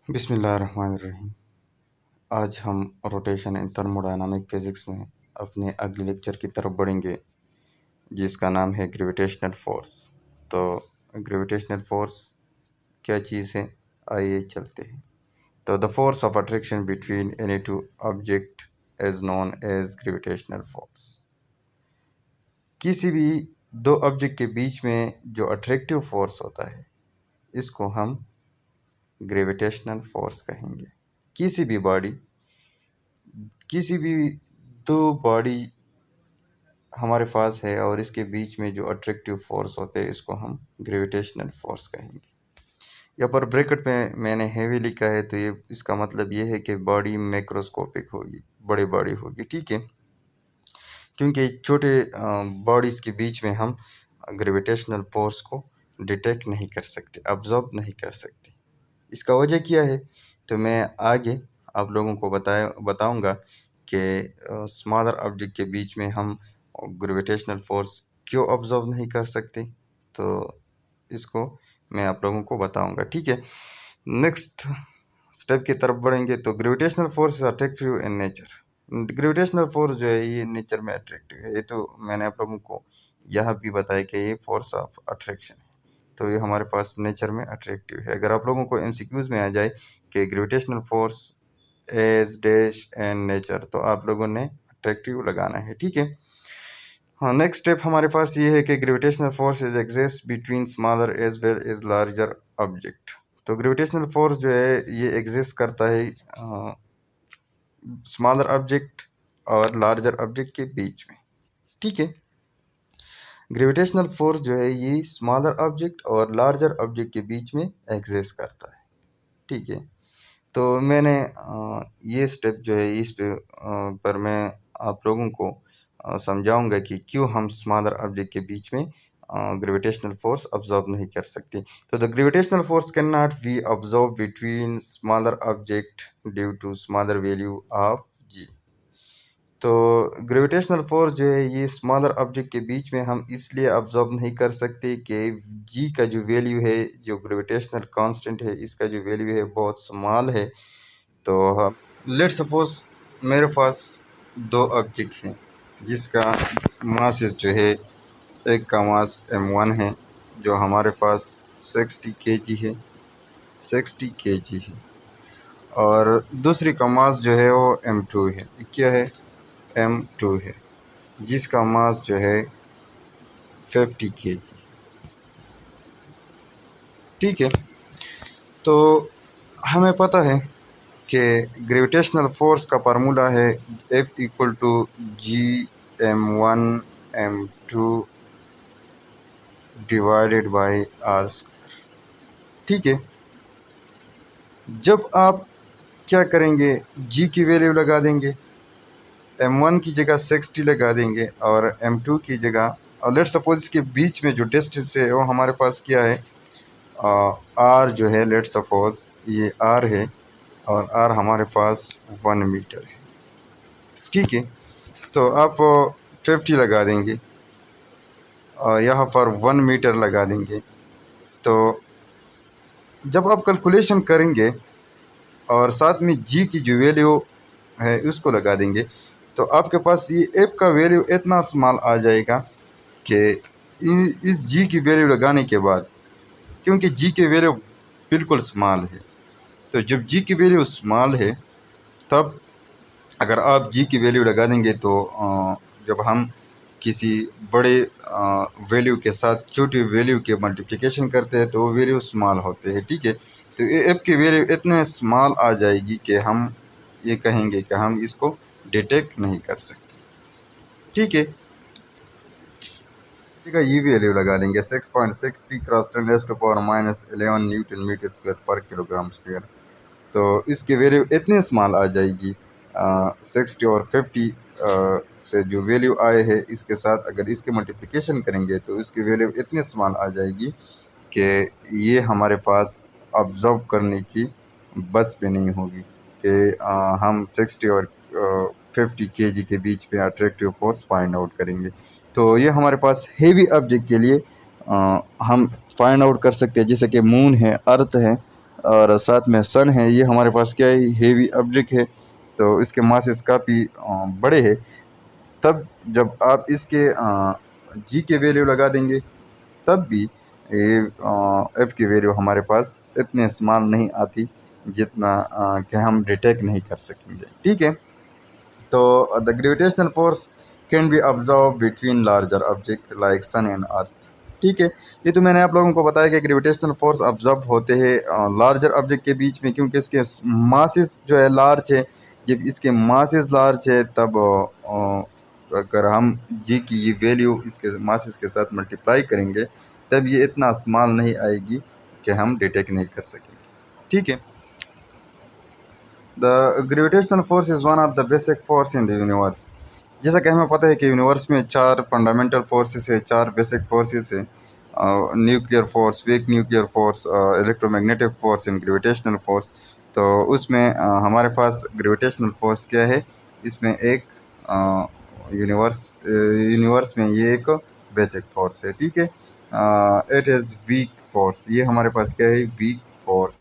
बिस्मिल्लाहिर्रहमानिर्रहीम। आज हम रोटेशन इन थर्मोडायनामिक फिजिक्स में अपने अगले लेक्चर की तरफ बढ़ेंगे, जिसका नाम है ग्रेविटेशनल फोर्स। तो ग्रेविटेशनल फोर्स क्या चीज़ है, आइए चलते हैं। तो the force of attraction between any two object is known as gravitational force. किसी भी दो ऑब्जेक्ट के बीच में जो अट्रैक्टिव फोर्स होता है, इसको हम ग्रेविटेशनल फोर्स कहेंगे। किसी भी दो बॉडी हमारे पास है और इसके बीच में जो अट्रैक्टिव फोर्स होते हैं, इसको हम ग्रेविटेशनल फोर्स कहेंगे। यहाँ पर ब्रैकेट में मैंने हैवी लिखा है, तो ये इसका मतलब ये है कि बॉडी मैक्रोस्कोपिक होगी, बड़ी बॉडी होगी, ठीक है। क्योंकि छोटे बॉडीज के बीच में हम ग्रेविटेशनल फोर्स को डिटेक्ट नहीं कर सकते, ऑब्जर्व नहीं कर सकते। इसका वजह क्या है, तो मैं आगे आप लोगों को बताऊंगा कि स्मॉलर ऑब्जेक्ट के बीच में हम ग्रेविटेशनल फोर्स क्यों ऑब्जर्व नहीं कर सकते। तो इसको मैं आप लोगों को बताऊंगा, ठीक है। नेक्स्ट स्टेप की तरफ बढ़ेंगे। तो gravitational force is attractive in nature. Gravitational force जो है ये नेचर में अट्रैक्टिव है। ये तो मैंने आप लोगों को यह भी बताया कि ये फोर्स ऑफ अट्रैक्शन है, तो ये हमारे पास नेचर में अट्रैक्टिव है। अगर आप लोगों को एमसीक्यूज में आ जाए कि gravitational force as dash and nature, तो आप लोगों ने अट्रैक्टिव लगाना है, ठीक है। हाँ, नेक्स्ट स्टेप हमारे पास ये है कि gravitational force is exist between smaller as well as larger object. तो ग्रेविटेशनल फोर्स जो है ये एग्जिस्ट करता है स्मॉलर ऑब्जेक्ट और लार्जर ऑब्जेक्ट के बीच में, ठीक है। ग्रेविटेशनल फोर्स जो है ये स्मॉलर ऑब्जेक्ट और लार्जर ऑब्जेक्ट के बीच में एग्जिस्ट करता है, ठीक है। तो मैंने ये स्टेप जो है इस पर मैं आप लोगों को समझाऊंगा कि क्यों हम स्मॉलर ऑब्जेक्ट के बीच में ग्रेविटेशनल फोर्स ऑब्जर्व नहीं कर सकते। तो the gravitational force can not be observe between smaller object due to smaller value of G. तो ग्रेविटेशनल फोर्स जो है ये स्मॉलर ऑब्जेक्ट के बीच में हम इसलिए ऑब्जर्व नहीं कर सकते कि जी का जो वैल्यू है, जो ग्रेविटेशनल कांस्टेंट है, इसका जो वैल्यू है बहुत स्मॉल है। तो लेट्स सपोज मेरे पास दो ऑब्जेक्ट हैं जिसका मास जो है, एक का मास m1 है जो हमारे पास 60 kg है, 60 kg है, और दूसरी का मास जो है वो m2 है। क्या है? m2 है, जिसका मास जो है 50 kg, ठीक है। तो हमें पता है कि ग्रेविटेशनल फोर्स का फार्मूला है F equal to G m1 m2 divided by R square, ठीक है। जब आप क्या करेंगे, जी की वैल्यू लगा देंगे, m1 की जगह 60 लगा देंगे और m2 की जगह, और लेट्स सपोज इसके बीच में जो डिस्टेंस है वो हमारे पास क्या है, आर जो है, लेट्स सपोज ये आर है और आर हमारे पास 1 मीटर है, ठीक है। तो आप 50 लगा देंगे और यहाँ पर 1 मीटर लगा देंगे। तो जब आप कैलकुलेशन करेंगे और साथ में जी की जो वैल्यू है उसको लगा देंगे, तो आपके पास ये एफ का वैल्यू इतना स्मॉल आ जाएगा कि इस जी की वैल्यू लगाने के बाद, क्योंकि जी की वैल्यू बिल्कुल स्मॉल है, तो जब जी की वैल्यू स्मॉल है तब अगर आप जी की वैल्यू लगा देंगे तो जब हम किसी बड़े वैल्यू के साथ छोटी वैल्यू के मल्टीप्लिकेशन करते हैं तो वो वैल्यू स्मॉल होते हैं, ठीक है। तो एफ की वैल्यू इतने स्मॉल आ जाएगी कि हम ये कहेंगे कि हम इसको डिटेक्ट नहीं कर सकते, ठीक है। ये वैल्यू लगा देंगे 6.63 क्रॉस 10⁻⁻11 न्यूटन मीटर स्क्वायर पर किलोग्राम स्क्वायर। तो इसकी वैल्यू इतनी स्मॉल आ जाएगी, 60 और 50 से जो वैल्यू आए है इसके साथ अगर इसके मल्टीप्लिकेशन करेंगे तो इसकी वैल्यू इतनी स्मॉल आ जाएगी कि ये हमारे पास ऑब्जर्व करने की बस पे नहीं होगी कि हम 60 और 50 kg के बीच में अट्रैक्टिव फोर्स फाइंड आउट करेंगे। तो ये हमारे पास हेवी ऑब्जेक्ट के लिए हम फाइंड आउट कर सकते हैं, जैसे कि मून है, अर्थ है, और साथ में सन है, ये हमारे पास क्या है, हेवी ऑब्जेक्ट है, तो इसके मासेस काफ़ी बड़े हैं। तब जब आप इसके जी के वैल्यू लगा देंगे तब भी ये एफ की वैल्यू हमारे पास इतने स्मॉल नहीं आती जितना कि हम डिटेक्ट नहीं कर सकेंगे। ठीक है, तो the gravitational force can be observe between larger object like sun and earth. ठीक है, ये तो मैंने आप लोगों को बताया कि ग्रेविटेशनल फोर्स ऑब्जर्व होते हैं लार्जर ऑब्जेक्ट के बीच में, क्योंकि इसके मासेस जो है लार्ज है। जब इसके मासेस लार्ज है तब अगर हम जी की ये वैल्यू इसके मासेस के साथ मल्टीप्लाई करेंगे तब ये इतना स्मॉल नहीं आएगी कि हम डिटेक्ट नहीं कर सकेंगे। ठीक है, the gravitational force is one of the basic force in the universe. जैसा कि हमें पता है कि यूनिवर्स में 4 फंडामेंटल फोर्सेस है, 4 बेसिक फोर्सेस है, nuclear force, weak nuclear force, electromagnetic force and gravitational force. तो उसमें हमारे पास ग्रेविटेशनल फोर्स क्या है, इसमें एक यूनिवर्स में ये एक बेसिक फोर्स है। ठीक है, इट इज़ वीक फोर्स, ये हमारे पास क्या है, वीक फोर्स।